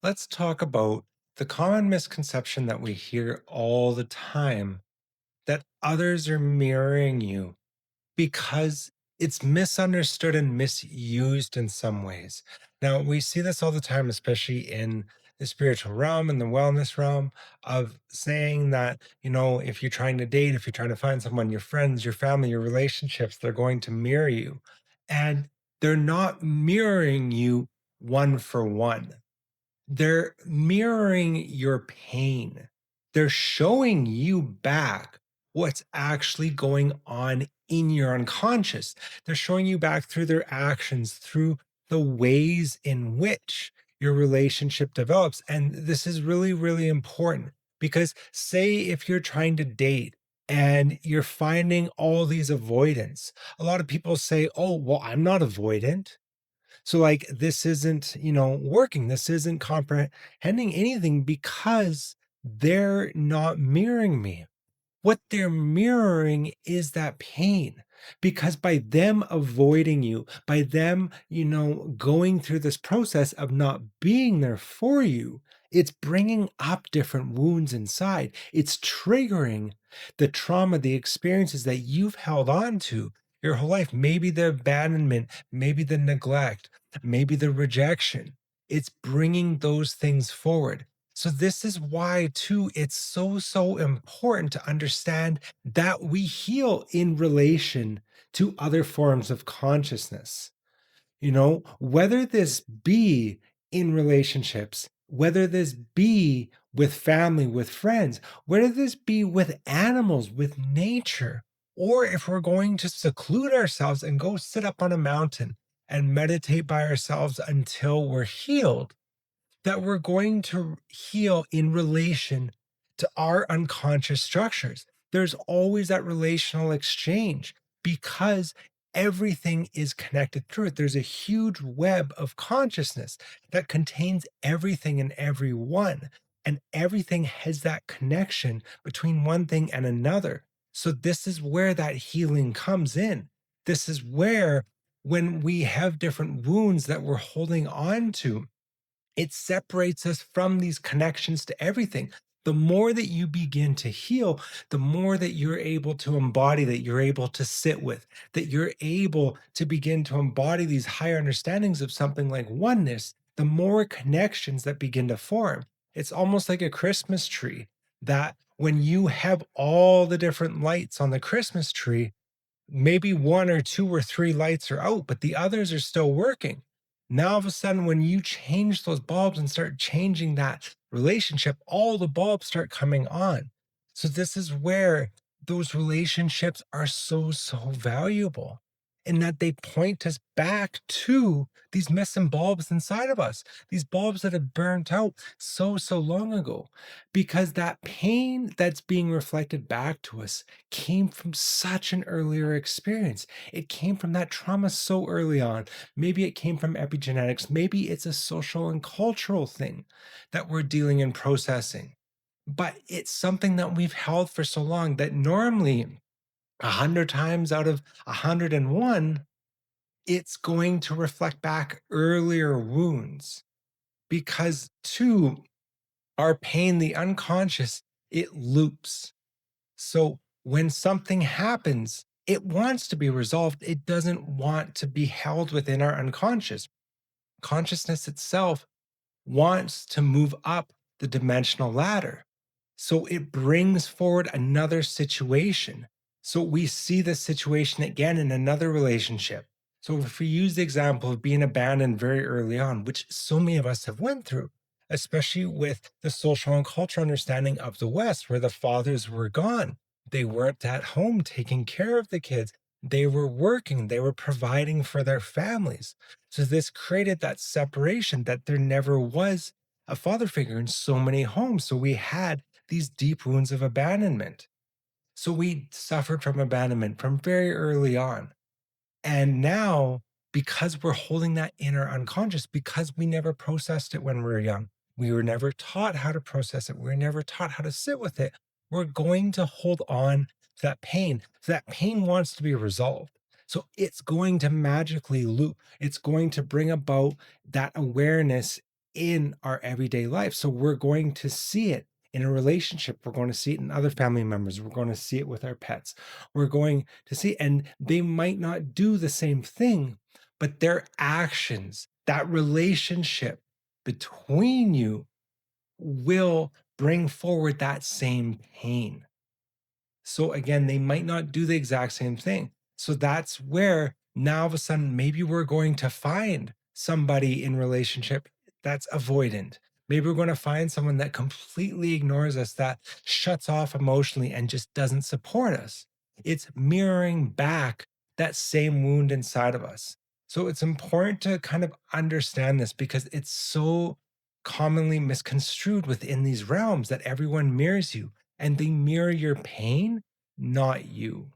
Let's talk about the common misconception that we hear all the time that others are mirroring you because it's misunderstood and misused in some ways. Now, we see this all the time, especially in the spiritual realm and the wellness realm, of saying that, if you're trying to date, if you're trying to find someone, your friends, your family, your relationships, they're going to mirror you. And they're not mirroring you one for one. They're mirroring your pain. They're showing you back what's actually going on in your unconscious. They're showing you back through their actions, through the ways in which your relationship develops. And this is really, really important because, say, if you're trying to date and you're finding all these avoidance, a lot of people say, "Oh, well, I'm not avoidant. So, like, this isn't, working. This isn't comprehending anything because they're not mirroring me." What they're mirroring is that pain, because by them avoiding you, by them, going through this process of not being there for you, it's bringing up different wounds inside. It's triggering the trauma, the experiences that you've held on to your whole life. Maybe the abandonment, maybe the neglect, maybe the rejection. It's bringing those things forward. So this is why too it's so important to understand that we heal in relation to other forms of consciousness. Whether this be in relationships, whether this be with family, with friends, whether this be with animals, with nature, or if we're going to seclude ourselves and go sit up on a mountain and meditate by ourselves until we're healed, that we're going to heal in relation to our unconscious structures. There's always that relational exchange because everything is connected through it. There's a huge web of consciousness that contains everything and everyone, and everything has that connection between one thing and another. So, this is where that healing comes in. This is where, when we have different wounds that we're holding on to, it separates us from these connections to everything. The more that you begin to heal, the more that you're able to embody, that you're able to sit with, that you're able to begin to embody these higher understandings of something like oneness, the more connections that begin to form. It's almost like a Christmas tree that when you have all the different lights on the Christmas tree, maybe one or two or three lights are out, but the others are still working. Now, all of a sudden, when you change those bulbs and start changing that relationship, all the bulbs start coming on. So, this is where those relationships are so valuable, in that they point us back to these missing bulbs inside of us, these bulbs that have burnt out so long ago, because that pain that's being reflected back to us came from such an earlier experience. It came from that trauma so early on. Maybe it came from epigenetics. Maybe it's a social and cultural thing that we're dealing and processing. But it's something that we've held for so long that normally 100 times out of 101, it's going to reflect back earlier wounds because, too, our pain, the unconscious, it loops. So when something happens, it wants to be resolved. It doesn't want to be held within our unconscious. Consciousness itself wants to move up the dimensional ladder. So it brings forward another situation. So we see the situation again in another relationship. So if we use the example of being abandoned very early on, which so many of us have went through, especially with the social and cultural understanding of the West, where the fathers were gone. They weren't at home taking care of the kids. They were working, they were providing for their families. So this created that separation, that there never was a father figure in so many homes. So we had these deep wounds of abandonment. So we suffered from abandonment from very early on. And now, because we're holding that inner unconscious, because we never processed it when we were young, we were never taught how to process it, we were never taught how to sit with it, we're going to hold on to that pain. That pain wants to be resolved. So it's going to magically loop. It's going to bring about that awareness in our everyday life. So we're going to see it in a relationship. We're going to see it in other family members. We're going to see it with our pets. We're going to see, and they might not do the same thing, but their actions, that relationship between you will bring forward that same pain. So again, they might not do the exact same thing. So that's where now of a sudden, maybe we're going to find somebody in relationship that's avoidant. Maybe we're going to find someone that completely ignores us, that shuts off emotionally and just doesn't support us. It's mirroring back that same wound inside of us. So it's important to kind of understand this because it's so commonly misconstrued within these realms that everyone mirrors you and they mirror your pain, not you.